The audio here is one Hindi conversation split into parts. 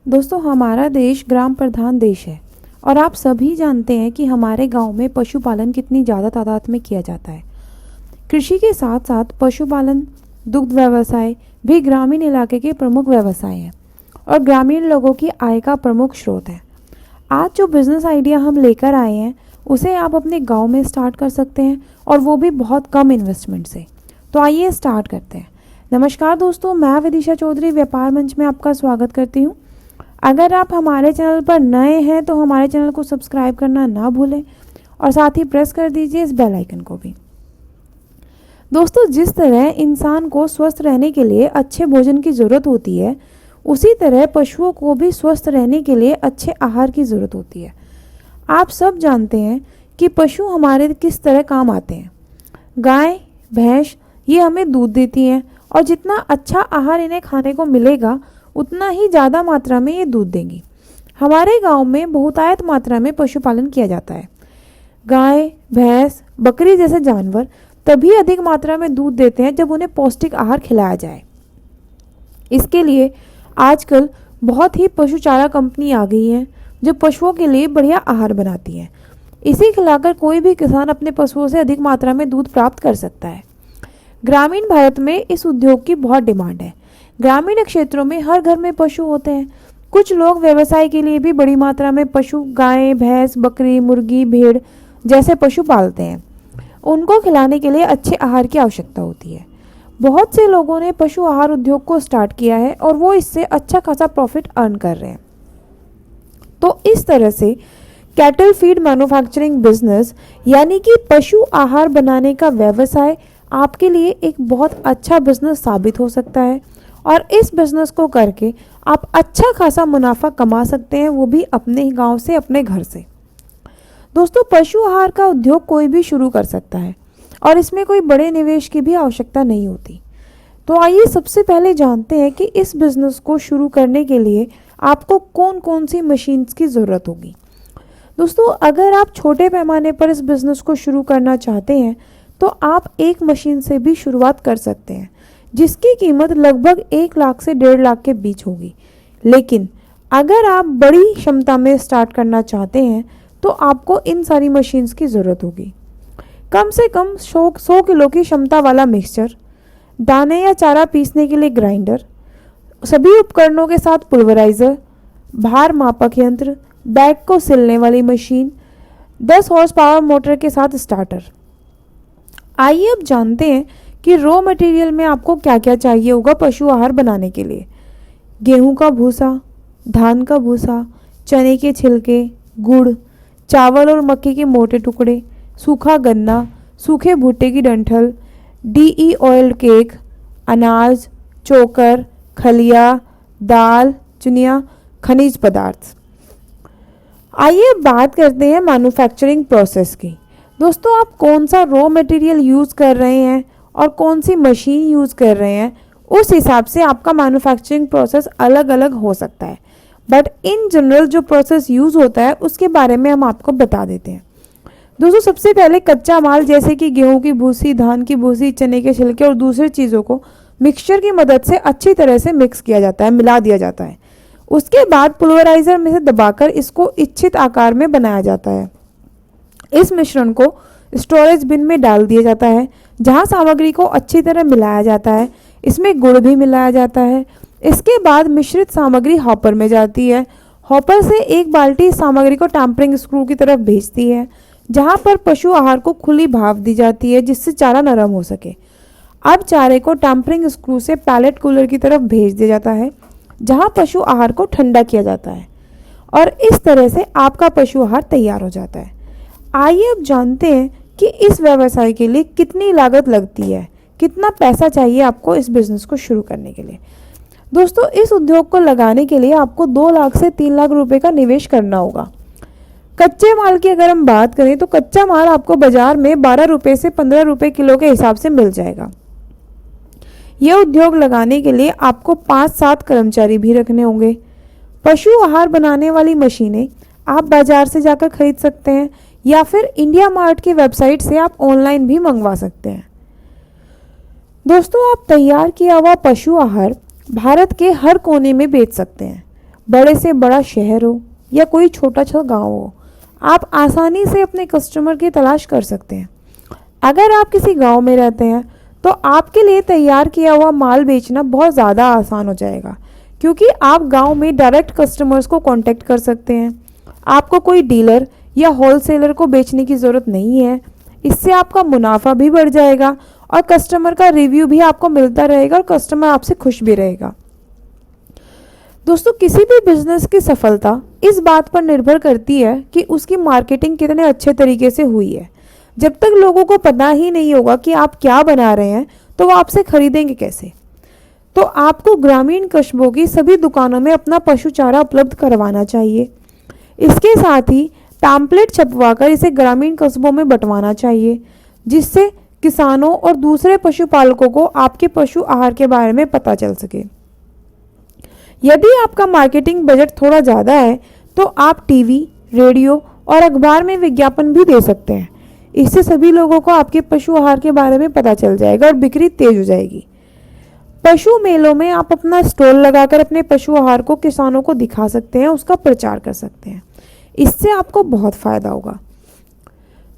दोस्तों, हमारा देश ग्राम प्रधान देश है और आप सभी जानते हैं कि हमारे गांव में पशुपालन कितनी ज़्यादा तादाद में किया जाता है। कृषि के साथ साथ पशुपालन, दुग्ध व्यवसाय भी ग्रामीण इलाके के प्रमुख व्यवसाय हैं और ग्रामीण लोगों की आय का प्रमुख स्रोत है। आज जो बिजनेस आइडिया हम लेकर आए हैं उसे आप अपने गांव में स्टार्ट कर सकते हैं और वो भी बहुत कम इन्वेस्टमेंट से। तो आइए स्टार्ट करते हैं। नमस्कार दोस्तों, मैं विदिशा चौधरी व्यापार मंच में आपका स्वागत करती हूँ। अगर आप हमारे चैनल पर नए हैं तो हमारे चैनल को सब्सक्राइब करना ना भूलें और साथ ही प्रेस कर दीजिए इस बेल आइकन को भी। दोस्तों, जिस तरह इंसान को स्वस्थ रहने के लिए अच्छे भोजन की ज़रूरत होती है, उसी तरह पशुओं को भी स्वस्थ रहने के लिए अच्छे आहार की ज़रूरत होती है। आप सब जानते हैं कि पशु हमारे किस तरह काम आते हैं। गाय, भैंस ये हमें दूध देती हैं और जितना अच्छा आहार इन्हें खाने को मिलेगा उतना ही ज़्यादा मात्रा में ये दूध देंगी। हमारे गांव में बहुतायत मात्रा में पशुपालन किया जाता है। गाय, भैंस, बकरी जैसे जानवर तभी अधिक मात्रा में दूध देते हैं जब उन्हें पौष्टिक आहार खिलाया जाए। इसके लिए आजकल बहुत ही पशु चारा कंपनी आ गई हैं जो पशुओं के लिए बढ़िया आहार बनाती हैं। इसे खिलाकर कोई भी किसान अपने पशुओं से अधिक मात्रा में दूध प्राप्त कर सकता है। ग्रामीण भारत में इस उद्योग की बहुत डिमांड है। ग्रामीण क्षेत्रों में हर घर में पशु होते हैं। कुछ लोग व्यवसाय के लिए भी बड़ी मात्रा में पशु, गाय, भैंस, बकरी, मुर्गी, भेड़ जैसे पशु पालते हैं। उनको खिलाने के लिए अच्छे आहार की आवश्यकता होती है। बहुत से लोगों ने पशु आहार उद्योग को स्टार्ट किया है और वो इससे अच्छा खासा प्रॉफिट अर्न कर रहे हैं। तो इस तरह से कैटल फीड मैन्युफैक्चरिंग बिजनेस यानी कि पशु आहार बनाने का व्यवसाय आपके लिए एक बहुत अच्छा बिजनेस साबित हो सकता है और इस बिजनेस को करके आप अच्छा खासा मुनाफा कमा सकते हैं, वो भी अपने ही गांव से, अपने घर से। दोस्तों, पशु आहार का उद्योग कोई भी शुरू कर सकता है और इसमें कोई बड़े निवेश की भी आवश्यकता नहीं होती। तो आइए सबसे पहले जानते हैं कि इस बिजनेस को शुरू करने के लिए आपको कौन कौन सी मशीन्स की ज़रूरत होगी। दोस्तों, अगर आप छोटे पैमाने पर इस बिज़नेस को शुरू करना चाहते हैं तो आप एक मशीन से भी शुरुआत कर सकते हैं जिसकी कीमत लगभग 1 लाख से 1.5 लाख के बीच होगी। लेकिन अगर आप बड़ी क्षमता में स्टार्ट करना चाहते हैं तो आपको इन सारी मशीन्स की ज़रूरत होगी। कम से कम 100 किलो की क्षमता वाला मिक्सचर, दाने या चारा पीसने के लिए ग्राइंडर, सभी उपकरणों के साथ पुल्वराइज़र, भार मापक यंत्र, बैग को सिलने वाली मशीन, 10 हॉर्स पावर मोटर के साथ स्टार्टर। आइए अब जानते हैं कि रॉ मटेरियल में आपको क्या क्या चाहिए होगा पशु आहार बनाने के लिए। गेहूं का भूसा, धान का भूसा, चने के छिलके, गुड़, चावल और मक्के के मोटे टुकड़े, सूखा गन्ना, सूखे भुट्टे की डंठल, DE ऑयल केक, अनाज, चोकर, खलिया, दाल, चुनिया, खनिज पदार्थ। आइए बात करते हैं मैन्युफैक्चरिंग प्रोसेस की। दोस्तों, आप कौन सा रॉ मटेरियल यूज़ कर रहे हैं और कौन सी मशीन यूज़ कर रहे हैं, उस हिसाब से आपका मैन्युफैक्चरिंग प्रोसेस अलग अलग हो सकता है। बट इन जनरल जो प्रोसेस यूज़ होता है उसके बारे में हम आपको बता देते हैं। दोस्तों, सबसे पहले कच्चा माल जैसे कि गेहूं की भूसी, धान की भूसी, चने के छिलके और दूसरी चीज़ों को मिक्सचर की मदद से अच्छी तरह से मिक्स किया जाता है, मिला दिया जाता है। उसके बाद पुल्वराइज़र में से दबाकर इसको इच्छित आकार में बनाया जाता है। इस मिश्रण को स्टोरेज बिन में डाल दिया जाता है जहां सामग्री को अच्छी तरह मिलाया जाता है। इसमें गुड़ भी मिलाया जाता है। इसके बाद मिश्रित सामग्री हॉपर में जाती है। हॉपर से एक बाल्टी सामग्री को टैम्परिंग स्क्रू की तरफ भेजती है जहां पर पशु आहार को खुली भाप दी जाती है जिससे चारा नरम हो सके। अब चारे को टैम्परिंग स्क्रू से पैलेट कूलर की तरफ भेज दिया जाता है जहां पशु आहार को ठंडा किया जाता है और इस तरह से आपका पशु आहार तैयार हो जाता है। आइए अब जानते हैं कि इस व्यवसाय के लिए कितनी लागत लगती है, कितना पैसा चाहिए आपको इस बिज़नेस को शुरू करने के लिए। दोस्तों, इस उद्योग को लगाने के लिए आपको 2 लाख से 3 लाख रुपए का निवेश करना होगा। कच्चे माल की अगर हम बात करें तो कच्चा माल आपको बाजार में 12 रुपये से 15 रुपये किलो के हिसाब से मिल जाएगा। यह उद्योग लगाने के लिए आपको 5-7 कर्मचारी भी रखने होंगे। पशु आहार बनाने वाली मशीनें आप बाजार से जाकर खरीद सकते हैं या फिर इंडिया मार्ट की वेबसाइट से आप ऑनलाइन भी मंगवा सकते हैं। दोस्तों, आप तैयार किया हुआ पशु आहार भारत के हर कोने में बेच सकते हैं। बड़े से बड़ा शहर हो या कोई छोटा सा गांव हो, आप आसानी से अपने कस्टमर की तलाश कर सकते हैं। अगर आप किसी गांव में रहते हैं तो आपके लिए तैयार किया हुआ माल बेचना बहुत ज़्यादा आसान हो जाएगा, क्योंकि आप गांव में डायरेक्ट कस्टमर्स को कांटेक्ट कर सकते हैं। आपको कोई डीलर या होलसेलर को बेचने की ज़रूरत नहीं है। इससे आपका मुनाफा भी बढ़ जाएगा और कस्टमर का रिव्यू भी आपको मिलता रहेगा और कस्टमर आपसे खुश भी रहेगा। दोस्तों, किसी भी बिजनेस की सफलता इस बात पर निर्भर करती है कि उसकी मार्केटिंग कितने अच्छे तरीके से हुई है। जब तक लोगों को पता ही नहीं होगा कि आप क्या बना रहे हैं तो वो आपसे खरीदेंगे कैसे। तो आपको ग्रामीण कस्बों की सभी दुकानों में अपना पशु चारा उपलब्ध करवाना चाहिए। इसके साथ ही पैम्पलेट छपवाकर इसे ग्रामीण कस्बों में बंटवाना चाहिए, जिससे किसानों और दूसरे पशुपालकों को आपके पशु आहार के बारे में पता चल सके। यदि आपका मार्केटिंग बजट थोड़ा ज़्यादा है तो आप टीवी, रेडियो और अखबार में विज्ञापन भी दे सकते हैं। इससे सभी लोगों को आपके पशु आहार के बारे में पता चल जाएगा और बिक्री तेज हो जाएगी। पशु मेलों में आप अपना स्टॉल लगाकर अपने पशु आहार को किसानों को दिखा सकते हैं, उसका प्रचार कर सकते हैं। इससे आपको बहुत फायदा होगा।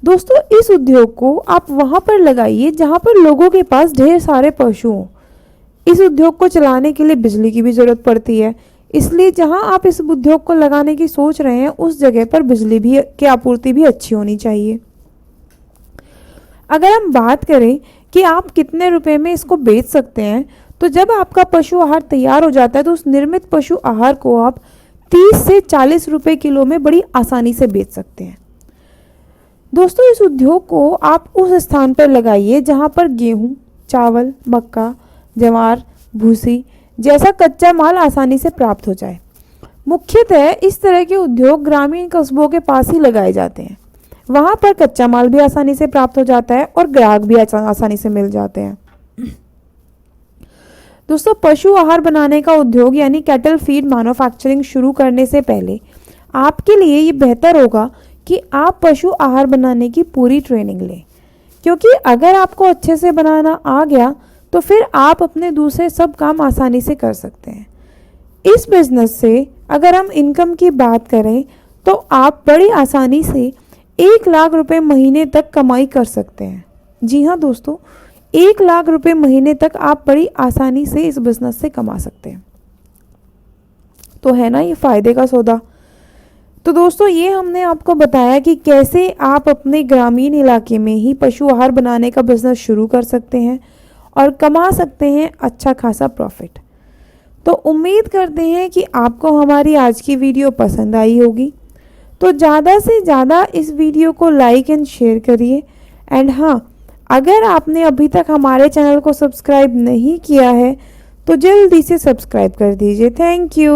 दोस्तों, इस उद्योग को आप वहां पर लगाइए जहां पर लोगों के पास ढेर सारे पशु हों। इस उद्योग को चलाने के लिए बिजली की भी ज़रूरत पड़ती है, इसलिए जहां आप इस उद्योग को लगाने की सोच रहे हैं उस जगह पर बिजली भी की आपूर्ति भी अच्छी होनी चाहिए। अगर हम बात करें कि आप कितने रुपए में इसको बेच सकते हैं, तो जब आपका पशु आहार तैयार हो जाता है तो उस निर्मित पशु आहार को आप 30 से 40 रुपए किलो में बड़ी आसानी से बेच सकते हैं। दोस्तों, इस उद्योग को आप उस स्थान पर लगाइए जहां पर गेहूं, चावल, मक्का, ज्वार, भूसी जैसा कच्चा माल आसानी से प्राप्त हो जाए। मुख्यतः इस तरह के उद्योग ग्रामीण कस्बों के पास ही लगाए जाते हैं। वहां पर कच्चा माल भी आसानी से प्राप्त हो जाता है और ग्राहक भी आसानी से मिल जाते हैं। दोस्तों, पशु आहार बनाने का उद्योग यानी कैटल फीड मैन्युफैक्चरिंग शुरू करने से पहले आपके लिए ये बेहतर होगा कि आप पशु आहार बनाने की पूरी ट्रेनिंग लें, क्योंकि अगर आपको अच्छे से बनाना आ गया तो फिर आप अपने दूसरे सब काम आसानी से कर सकते हैं। इस बिजनेस से अगर हम इनकम की बात करें तो आप बड़ी आसानी से 1 लाख रुपए महीने तक कमाई कर सकते हैं। जी हाँ दोस्तों, 1 लाख रुपए महीने तक आप बड़ी आसानी से इस बिजनेस से कमा सकते हैं। तो है ना ये फायदे का सौदा। तो दोस्तों, ये हमने आपको बताया कि कैसे आप अपने ग्रामीण इलाके में ही पशु आहार बनाने का बिजनेस शुरू कर सकते हैं और कमा सकते हैं अच्छा खासा प्रॉफिट। तो उम्मीद करते हैं कि आपको हमारी आज की वीडियो पसंद आई होगी। तो ज़्यादा से ज़्यादा इस वीडियो को लाइक एंड शेयर करिए। एंड हाँ, अगर आपने अभी तक हमारे चैनल को सब्सक्राइब नहीं किया है तो जल्दी से सब्सक्राइब कर दीजिए। Thank you.